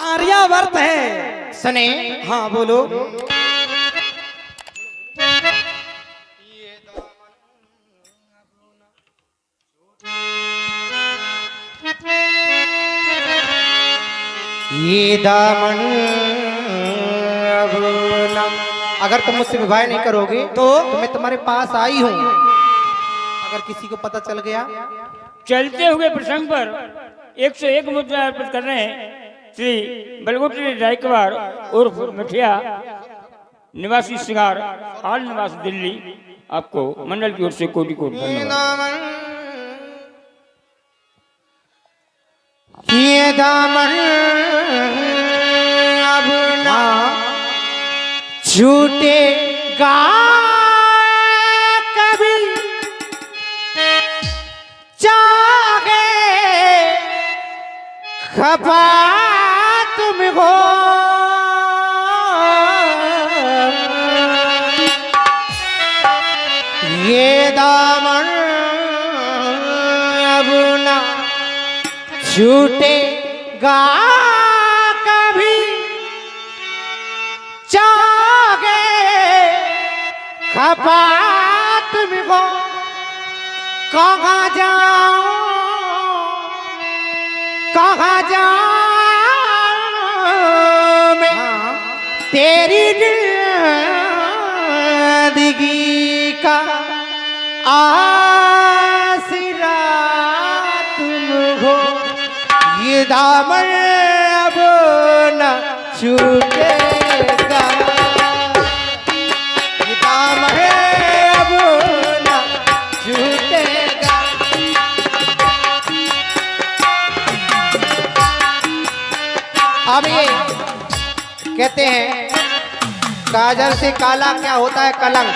आर्यावर्त है। सने हाँ बोलो। ये दामन अब न, अगर तुम मुझसे विवाह नहीं करोगे तो मैं तुम्हारे पास आई हूँ। अगर किसी को पता चल गया। चलते हुए प्रसंग पर 101 मुद्रा अर्पित कर रहे हैं श्री बलगोत्री रायकवार उर्फ मिठिया निवासी सिंगार हाल निवास दिल्ली। आपको मंडल की ओर से कोटि कोटि धन्यवाद। ये दामन अब ना छूटेगा कभी, चाहे खपा तुमको ये दामन अब ना छूटेगा कभी, चाहे खपा तुमको कहाँ जाऊं मैं तेरी जिंदगी का आसरा तुम हो। ये दामन अब न छूटेगा, ये दामन अब न छूटेगा। अब ये कहते हैं काजल से काला क्या होता है कलंक।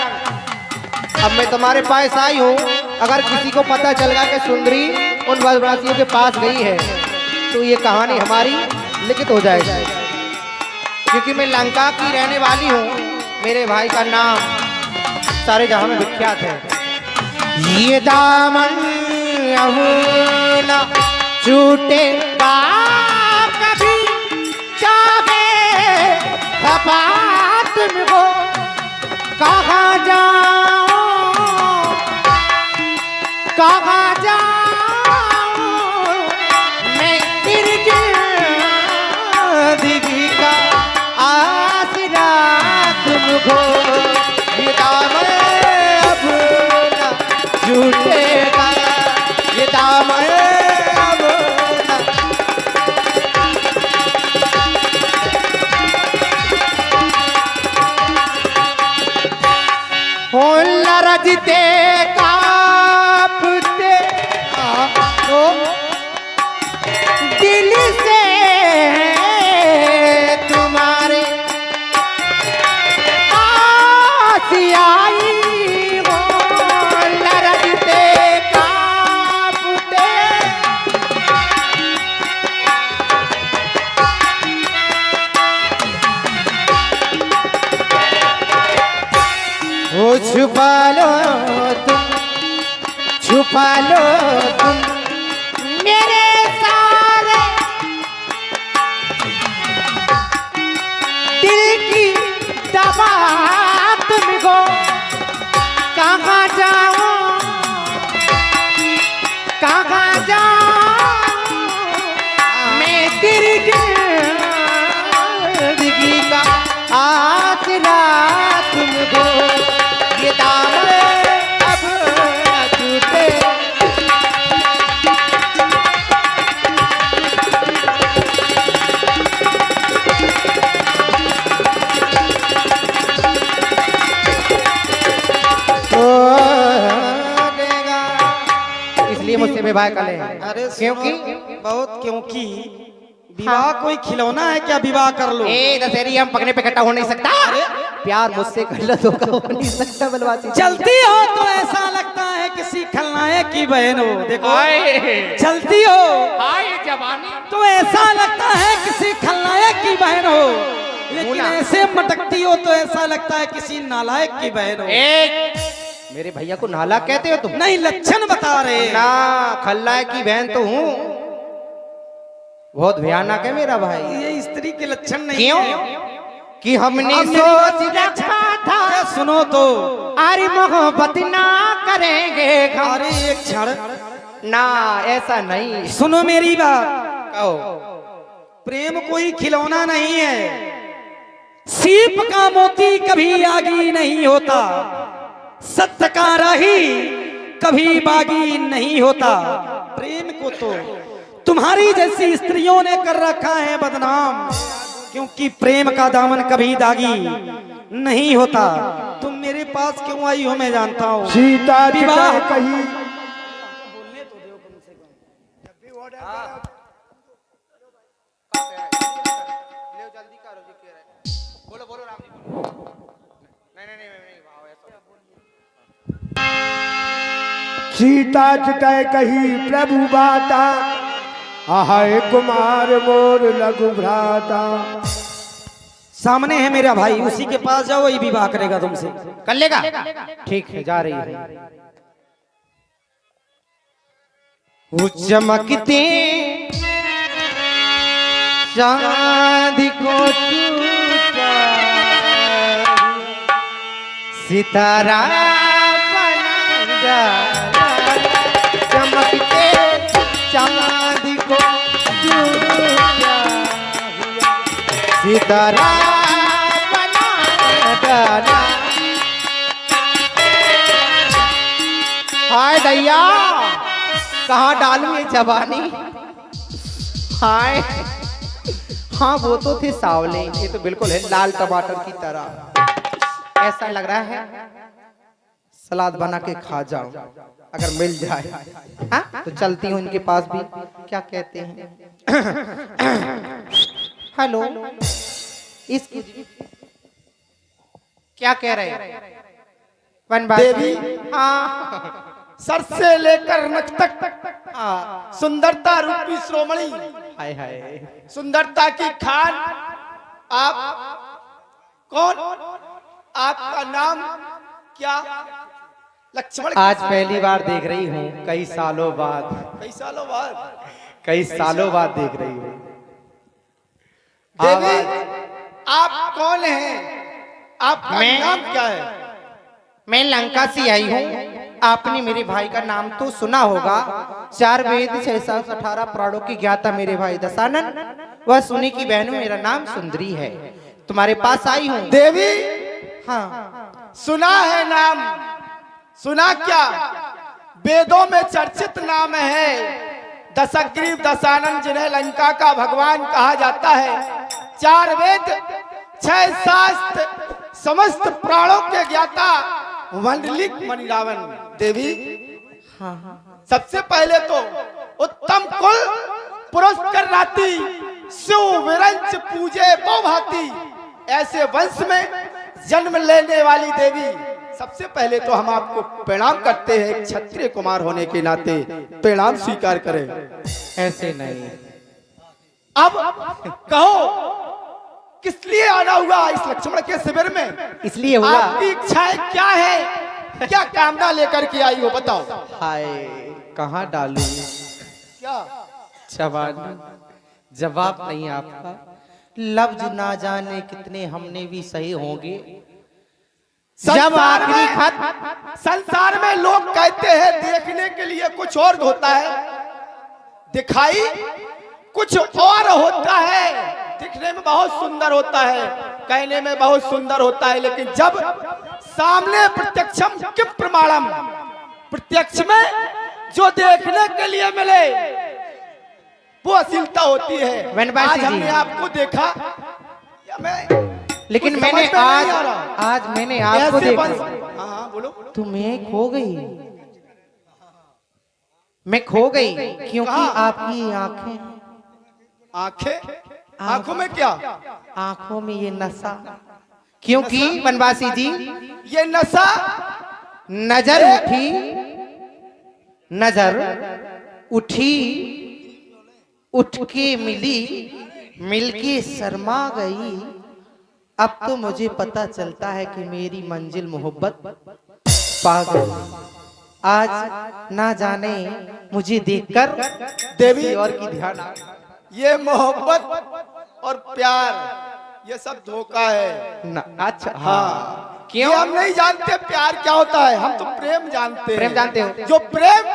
अब मैं तुम्हारे पास आई हूँ, अगर किसी को पता चल गया कि सुंदरी उन ब्रजवासियों के पास गई है तो ये कहानी हमारी लिखित हो जाएगी। क्योंकि मैं लंका की रहने वाली हूँ, मेरे भाई का नाम सारे जहां में विख्यात है। ये दामन अब न छूटेगा कभी, चाहे खपा तुमको कहाँ जाऊं मैं तेरी जिंदगी का आसरा तुमको। ये दामन अब न छूटेगा, ये दामन अब न। हो लरजते कांपते तो दिल से तुम्हारे आसियाई हो। लरजते कांपते हो छुपा लो तुम मेरे सारे दिल की दवा तुमको कहाँ जाऊं मैं तेरी जिंदगी का आसरा तुमको। ये दामन अब न छूटे। इसलिए मुझसे विवाह कर ले। अरे क्योंकि बहुत क्योंकि विवाह कोई खिलौना है क्या? विवाह कर लो। दशहरी हम पकने पे इकट्ठा हो नहीं सकता। प्यार मुझसे गलत होगा हो नहीं सकता। बलवासी चलती हो तो ऐसा लगता है किसी खलनायक की बहन हो। देखो चलती हो जवानी तो ऐसा लगता है किसी खलनायक की बहन हो, लेकिन ऐसे मटकती हो तो ऐसा लगता है किसी नालायक की बहन हो। मेरे भैया को नाला कहते हो तुम? नहीं, लक्षण बता रहे ना, खलनायक की बहन तो हूँ। बहुत भयानक है मेरा भाई। ये इस स्त्री के लक्षण नहीं क्यों? है। कि हमने अब मेरी सोच बात रखा था सुनो तो, अरे मोहब्बत ना करेंगे हम। अरे एक क्षण ना ऐसा नहीं। सुनो मेरी बात, कहो। प्रेम कोई खिलौना नहीं है। सीप का मोती कभी आगी नहीं होता, सत्य का राही कभी बागी नहीं होता। प्रेम को तो तुम्हारी जैसी स्त्रियों ने कर रखा है बदनाम, क्योंकि प्रेम का दामन कभी दागी नहीं होता। तुम मेरे पास क्यों आई हो मैं जानता हूँ। सीता विवाह कहीं बोलो बोलो राम जी बोलो। नहीं सीता चितय कही प्रभु बाता, आहाय कुमार मोर लघु भ्राता। सामने है मेरा भाई, उसी के पास जाओ, वही विवाह करेगा तुमसे। कर लेगा? ठीक है, जा रही है। वो चमकते चांद को टूटा सितारा बना डाला। चमकते चांद को टूटा सितारा बना डाला। हाय दैया, कहाँ डालूं ये जवानी? हाय, हाँ वो तो थे सावले, ये तो बिल्कुल है लाल टमाटर की तरह। ऐसा लग रहा है सलाद बना के खा जाऊं अगर मिल जाए। हाँ तो चलती हूँ इनके पास भी। क्या कहते हैं? हेलो, इसकी क्या कह रहे हैं? देवी, हाँ सर से लेकर नख तक हाँ। सुंदरता रूपी श्रोमणी, हाय हाय, सुंदरता की खान। आप कौन? आपका नाम क्या? लक्ष्मण। आज पहली बार देख रही हूँ, कई सालों बाद। कई सालों बाद? कई सालों बाद देख रही हूँ। देवी, आप कौन हैं? आपका मैं- नाम क्या है? मैं लंका से आई हूँ। आपने मेरे भाई का नाम तो सुना होगा। 4 वेद 618 प्राणों की ज्ञाता मेरे भाई दशानन, वह सुनी की बहनों मेरा नाम सुंदरी है। तुम्हारे पास आई हूँ। देवी, हाँ सुना है नाम। सुना क्या? वेदों में चर्चित नाम है दशग्रीव दशानन, जिन्हें लंका का भगवान कहा जाता है। 4 वेद 6 शास्त्र समस्त प्राणों के ज्ञाता मंडलिक मणिरावण। देवी, सबसे पहले तो उत्तम कुल पुरुष कर नाती, शिव विरंच पूजे बहुभांति, ऐसे वंश में जन्म लेने वाली देवी, सबसे पहले तो हम आपको प्रणाम करते हैं। एक क्षत्रिय कुमार होने के नाते प्रणाम स्वीकार करें। ऐसे नहीं। अब कहो, किस लिए आना हुआ इस लक्ष्मण के शिविर में? इसलिए हुआ। आपकी इच्छाएं क्या है? क्या कामना लेकर के आई हो, बताओ। हाय, कहाँ डालूं क्या? जवाब नहीं आपका। लफ्ज ना जाने कितने हमने भी सही होंगे। जब आखिरी खत संसार में लोग कहते हैं देखने के लिए कुछ और होता है, दिखाई कुछ और होता है। दिखने में बहुत सुंदर होता है, कहने में बहुत सुंदर होता है, लेकिन जब सामने प्रत्यक्षम किम प्रमाणम, प्रत्यक्ष में जो देखने के लिए मिले वो अश्लीलता होती है। वनवासी आज जी। हमने आपको देखा, या मैं लेकिन कुछ मैंने समझ में नहीं आ रहा। आज मैंने आपको ऐसे देखा। हाँ हाँ बोलो। तुम्हें खो गई, मैं खो गई क्योंकि कहाँ? आपकी आंखें, आंखें? आंखों में क्या? आंखों में ये नशा। क्योंकि वनवासी जी, ये नशा नजर उठी, नजर उठी, उठ के मिली, मिलके शर्मा गई। अब तो मुझे पता चलता है कि मेरी मंजिल मोहब्बत पा गई। आज ना जाने मुझे देखकर देवी किसी और की ध्यान आ गई। ये मोहब्बत और प्यार ये सब धोखा है। अच्छा हाँ, क्यों? ये हम नहीं जानते प्यार क्या होता है, हम तो प्रेम जानते हैं। प्रेम जानते हो? जो प्रेम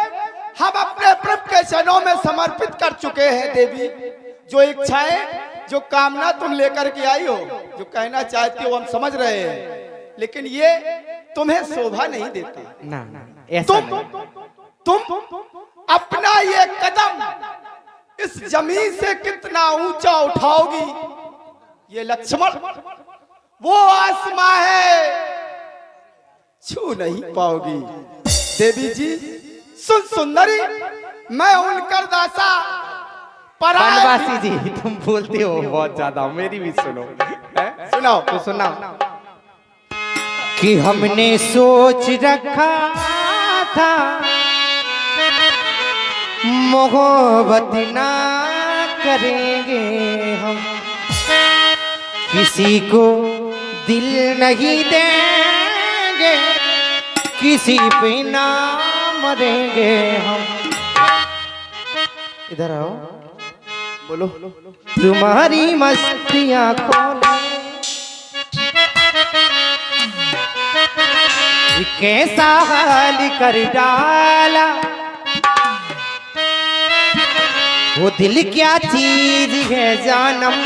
हम अपने प्रभु के चरणों में समर्पित कर चुके हैं देवी। जो इच्छाएं, जो कामना तुम लेकर के आई हो, जो कहना चाहती हो हम समझ रहे हैं, लेकिन ये तुम्हें शोभा नहीं देता। ना ऐसा नहीं। तुम अपना ये कदम इस जमीन से कितना ऊंचा उठाओगी, ये लक्ष्मण वो आसमां है छू नहीं पाओगी। देवी जी सुन सुंदरी, मैं उनकर दासा बनवासी जी, तुम बोलते हो बहुत ज्यादा, मेरी भी सुनो। सुनाओ तो सुनाओ कि हमने सोच रखा था मोहब्बत ना करेंगे हम, किसी को दिल नहीं देंगे, किसी पे ना मरेंगे हम। इधर आओ, बोलो। तुम्हारी मस्तियाँ खोले कैसा हाल कर डाला, वो दिल क्या चीज है जानम,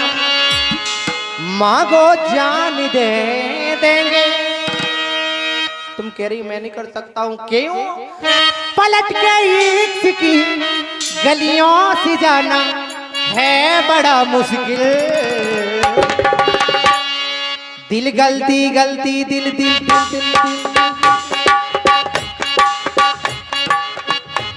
मांगो जान दे देंगे। तुम कह रही मैं नहीं कर सकता हूँ, क्यों? पलट के इश्क की गलियों से जाना है बड़ा मुश्किल, दिल गलती गलती दिल दिल दिल दिल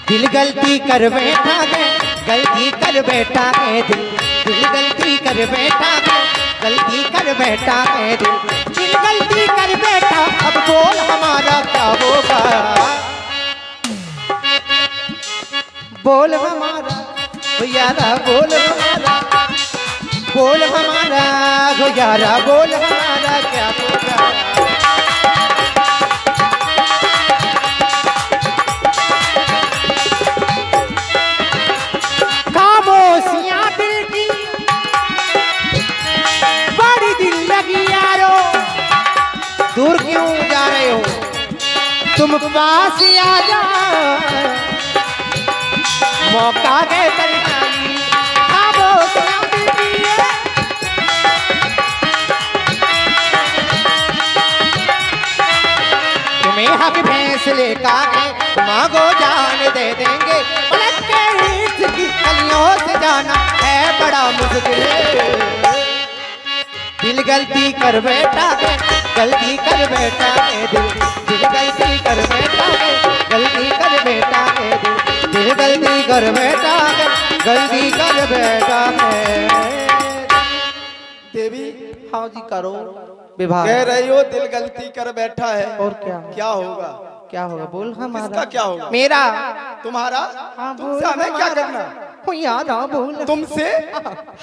दिल गलती कर बैठा है, गलती कर बैठा है दिल, दिल गलती कर बैठा है, गलती कर बैठा है दिल, दिल गलती कर बैठा। अब बोल हमारा क्या होगा, बोल हमारा ओ यारा, बोल हमारा, बोल हमारा ओ यारा, बोल हमारा क्या होगा। खामोशियां दिल की बड़ी दिल लगी यारो, दूर क्यों जा रहे हो, तुम पास आ जाओ, मौका है तन्हाई। खामोशियां दिल की तुम्हें हक फैसले का है, मांगो जान दे देंगे, पलट के इसकी गलियों से जाना है बड़ा मुश्किल, दिल गलती कर बैठा है, गलती कर बैठा है दिल, दिल गलती कर बैठा है, गलती कर बैठा है दिल, दिल गलती कर बैठा है, गलती कर बैठा है। देवी हाँ जी करो विवाह। कह रही हो दिल गलती कर बैठा है, और क्या? क्या होगा? क्या होगा बोल हमारा, किसका क्या होगा? मेरा। तुम्हारा? हाँ, तुमसे बोल हमें क्या हमारा। करना? हो याद आ बोल। तुमसे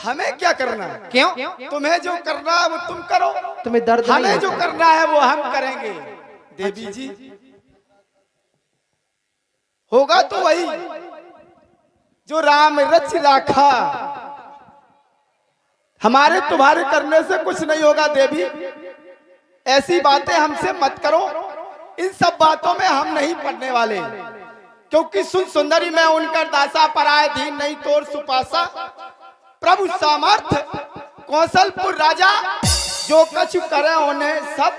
हमें क्या करना? क्यों? तुम्हें जो करना है वो तुम करो, तुम्हें दर्द नहीं हमें जो होता? करना है वो हम करेंगे। देवी जी होगा तो वही जो राम रच राखा, हमारे तुम्हारे करने से कुछ नहीं होगा। देवी ऐसी बातें हमसे मत करो, इन सब बातों में हम नहीं पड़ने वाले, क्योंकि सुन सुंदरी मैं उनकर दासा पराए दीन नहीं तोर सुपासा, प्रभु सामर्थ कौशलपुर राजा, जो कछु करे उन्हें सब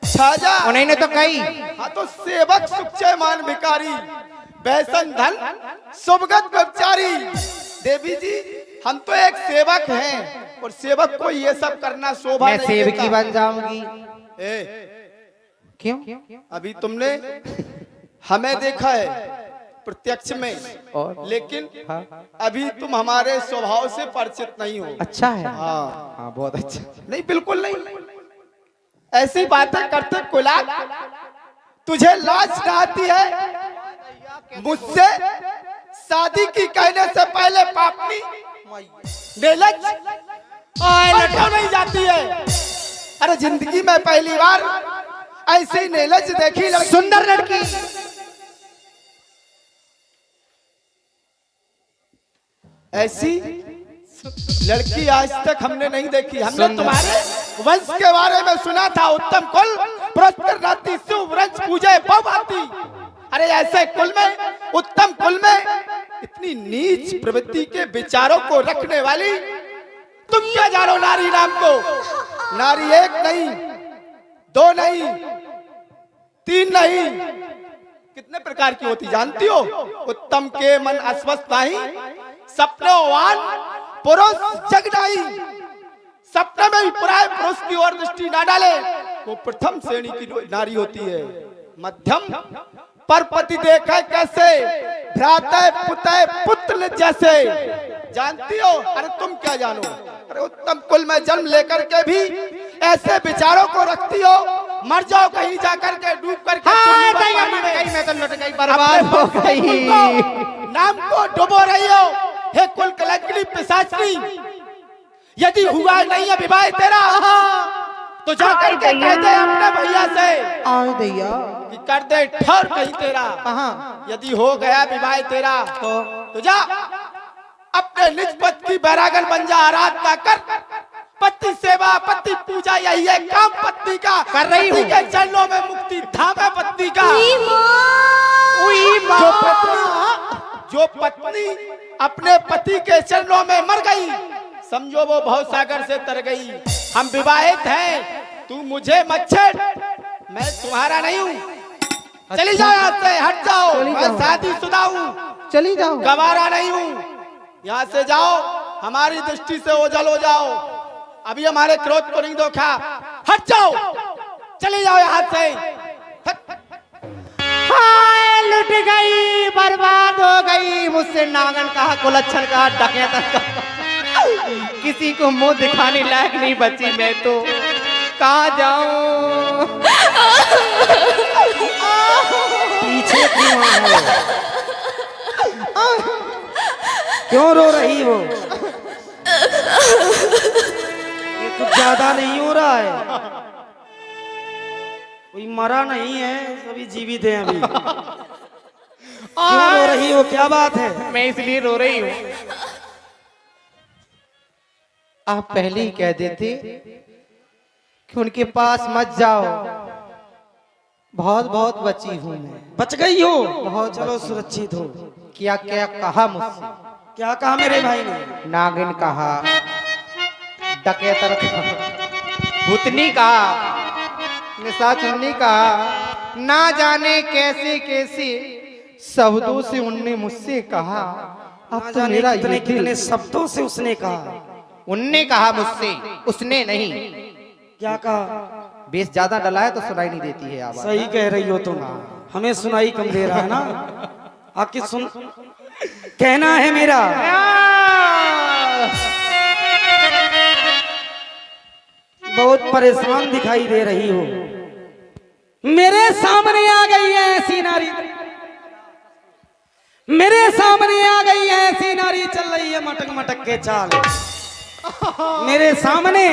छाजा। उन्होंने तो कही। हाँ तो सेवक सुखचय मान भिकारी, वैसन धन सुभगत व्यभिचारी। देवी जी हम तो एक सेवक हैं, और सेवक को ये सब करना शोभा मैं नहीं सेवकी देता। बन जाऊंगी। क्यों? अभी तुमने हमें देखा है प्रत्यक्ष में, और? लेकिन हाँ। अभी तुम हमारे स्वभाव से परिचित नहीं हो। अच्छा है। हाँ हाँ बहुत अच्छा। नहीं, बिल्कुल नहीं। ऐसी बातें करते कुलाल, तुझे लाज ना आती है? मुझसे शादी की कहने से पहले पापनी बेलज और नहीं जाती है। अरे जिंदगी में पहली बार ऐसी नीलज देखी लड़की, सुंदर लड़की। ऐसी लड़की आज तक हमने नहीं देखी। हमने सुंदर। तुम्हारे वंश के बारे में सुना था, उत्तम कुल, पुरस्तर नाती, शिव वंश पूजे पवभाती। अरे ऐसे कुल में, उत्तम कुल में इतनी नीच प्रवृत्ति के विचारों को रखने वाली तुम क्या जानो नारी नाम को? नारी एक नहीं, दो नहीं, तीन नहीं, कितने प्रकार की होती जानती हो? उत्तम के मन अस्वस्थ नहीं, सपनोवान पुरुष जग नहीं। सपने में भी पुराए पुरुष की ओर दृष्टि ना डाले, वो प्रथम श्रेणी की नारी होती है। मध्यम पर पति देखे कैसे, भ्राता पुते पुत्र जैसे। जानती हो? अरे तुम क्या जानो? अरे उत्तम कुल में जन्म लेकर के भी ऐसे विचारों को रखती हो, मर जाओ कहीं जाकर के, डूब करके मैं तो लुट गई, बर्बाद हो गई। नाम को डुबो रही हो। हे कुल कलंकनी पिशाचनी, यदि हुआ नहीं है विवाह तेरा तो जाकर के कह दे अपने भैया से आओ दैया कि कर दे ठहर कहीं तेरा। कहाँ? यदि हो गया विवाह तेरा तो जा अपने निज पति की बैरागन बन जा, आराधना कर, पति सेवा, पति पूजा, यही है काम पत्नी का। कर रही हूँ। पति के चरणों में मुक्ति धाम है पत्नी का। जो पत्नी अपने पति के चरणों में मर गई, समझो वो भव सागर से तर गई। हम विवाहित हैं, तू मुझे मत छेड़, मैं तुम्हारा नहीं हूँ। चली जाओ यहाँ से, हट जाओ। मैं शादीशुदा हूँ, चली जाओ, गवारा नहीं हूँ। यहाँ से जाओ, हमारी दृष्टि से ओझल हो जाओ। अभी हमारे क्रोध को नहीं देखा, हट जाओ, चली जाओ यहाँ से। हाय लुट गई, बर्बाद हो गई। मुझसे नागन कहा, कुलच्छन कहा, डकैत कहा, किसी को मुंह दिखाने लायक नहीं बची मैं तो। कहाँ जाऊं? पीछे क्यों है? क्यों रो रही हो? ये कुछ ज्यादा नहीं हो रहा है? कोई मरा नहीं है, सभी जीवित हैं अभी। क्यों रो रही हो? क्या बात है? मैं इसलिए रो रही हूँ, आप पहले ही कह देते कि उनके पास मत जाओ। बहुत बहुत बची हूँ मैं। बच गई हो? बहुत चलो बची। सुरक्षित हो। क्या क्या कहा मुझसे? क्या कहा मेरे भाई ने? नागिन कहा, डकैतर कहा, भूतनी कहा, निशाचरनी कहा, ना जाने कैसे कैसे शब्दों से उनने मुझसे कहा। अब तो मेरा कितने ये दिल, कितने शब्दों से उसने कहा। उनने कहा मुझसे, उसने नहीं। क्या कहा? बेस ज्यादा डला है तो सुनाई नहीं देती है आवाज। सही कह रही हो तुम, हमें सुनाई कम दे रहा है ना। आखिर सुन, कहना है मेरा, बहुत परेशान दिखाई दे रही हो। मेरे सामने आ गई है ऐसी नारी, मेरे सामने आ गई है ऐसी नारी, चल रही है मटक मटक के चाल। मेरे सामने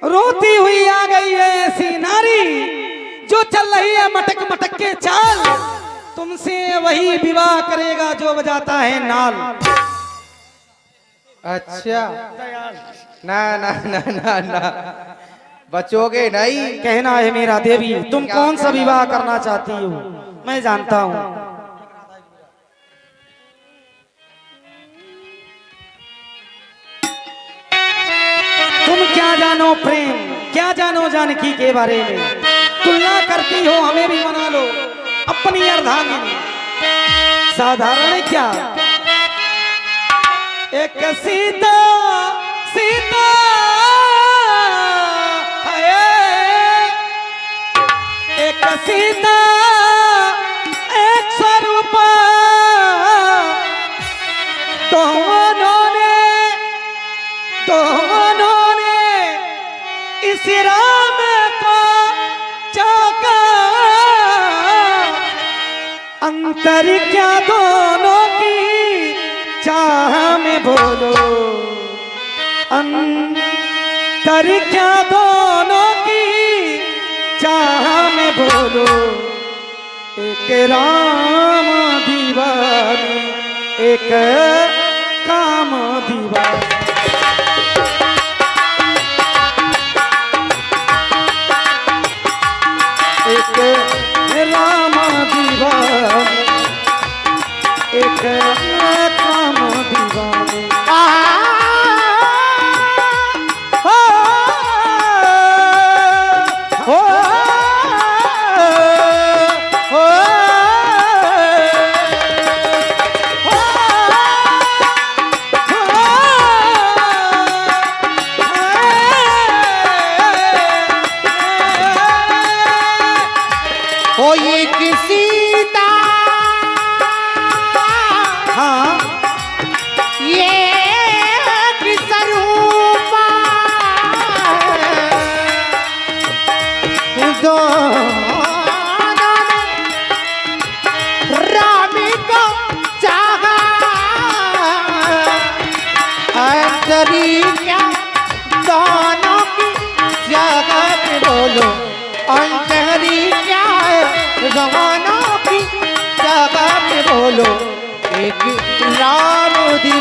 रोती हुई आ गई है ऐसी नारी, जो चल रही है मटक मटक के चाल। तुमसे वही विवाह करेगा जो बजाता है नाल। अच्छा, ना ना ना ना ना, बचोगे नहीं। कहना है मेरा देवी, तुम कौन सा विवाह करना चाहती हो? मैं जानता हूँ। तुम क्या जानो प्रेम, क्या जानो जानकी के बारे में? तुलना करती हो, हमें भी मना लो अपनी अर्धांगिनी। साधारण क्या, एक सीता सीता है, एक सीता एक स्वरूप, दोनों ने इस राम को चाका। अंतर क्या दोनों की चाह में बोलो, अंतर क्या दोनों की चाह में बोलो। एक राम दीवानी, एक काम दीवानी।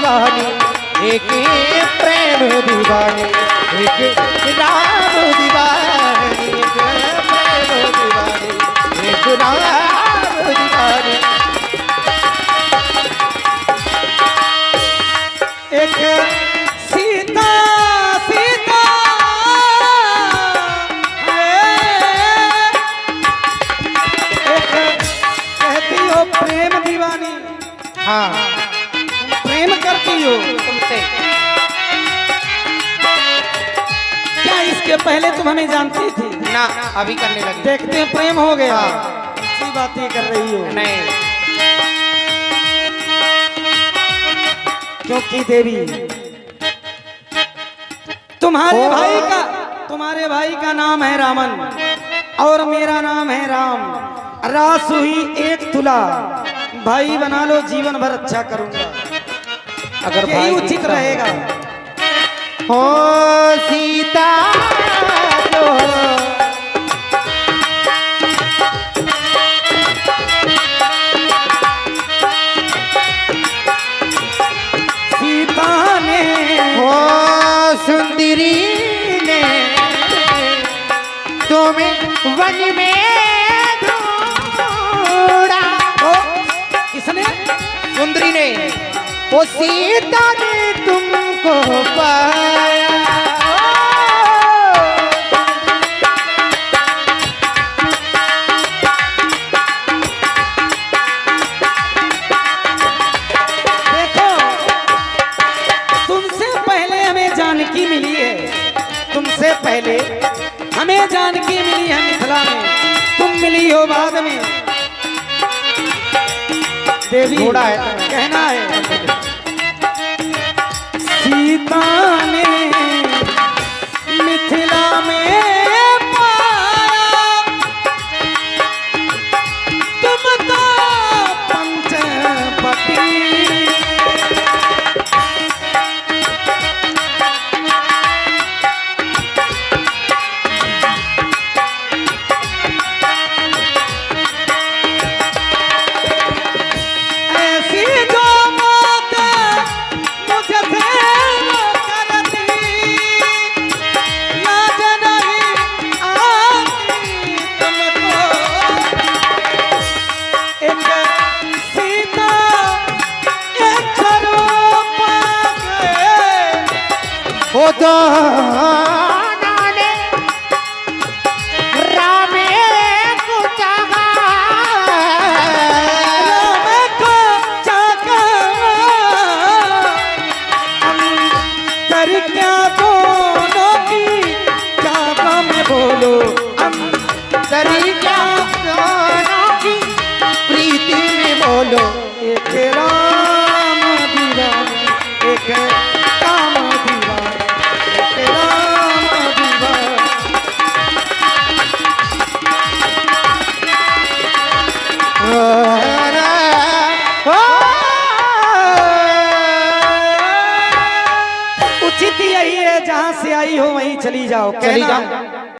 दीवानी, एक प्रेम दीवानी, एक राम दीवानी, एक प्रेम दीवानी, एक राम दीवानी। एक सीता सीता एक कहती हो प्रेम दीवानी, हाँ प्रेम करती हो तुमसे। क्या इसके पहले तुम हमें जानती थी? ना अभी करने लगी। देखते हैं प्रेम हो गया, हाँ। अच्छी बातें कर रही हो। नहीं क्योंकि देवी तुम्हारे भाई का नाम है रामन और मेरा नाम है राम। रास हुई एक तुला, भाई बना लो, जीवन भर अच्छा करूंगा। अगर यही भाई उचित रहेगा। हो सीता जो सीता ने हो सुंदरी ने तुम्हें वन में ढूंढा। किसने? सुंदरी ने, वो सीता ने तुमको पाया। देखो, तुमसे पहले हमें जानकी मिली है, तुमसे पहले हमें जानकी मिली है मिथिला में, तुम मिली हो बाद में। देवी थोड़ा है। कहना है सीता ने मिथिला में पाया, तुम तो पंचवटी। ऐसी जो बात मुझसे करती, लाज नहीं आती तुमको। एक सीता एक स्वरूप गए, वो तो नाने रामे को चाहा। राम को चाका अंतर क्या दोनों की, क्या गम बोलो तरी क्या दोनों की प्रीति में बोलो। एक राम दीवानी, एक काम दीवानी, एक राम दीवानी। उचित यही है, जहाँ से आई हो वहीं चली जाओ। चली कहना जाओ।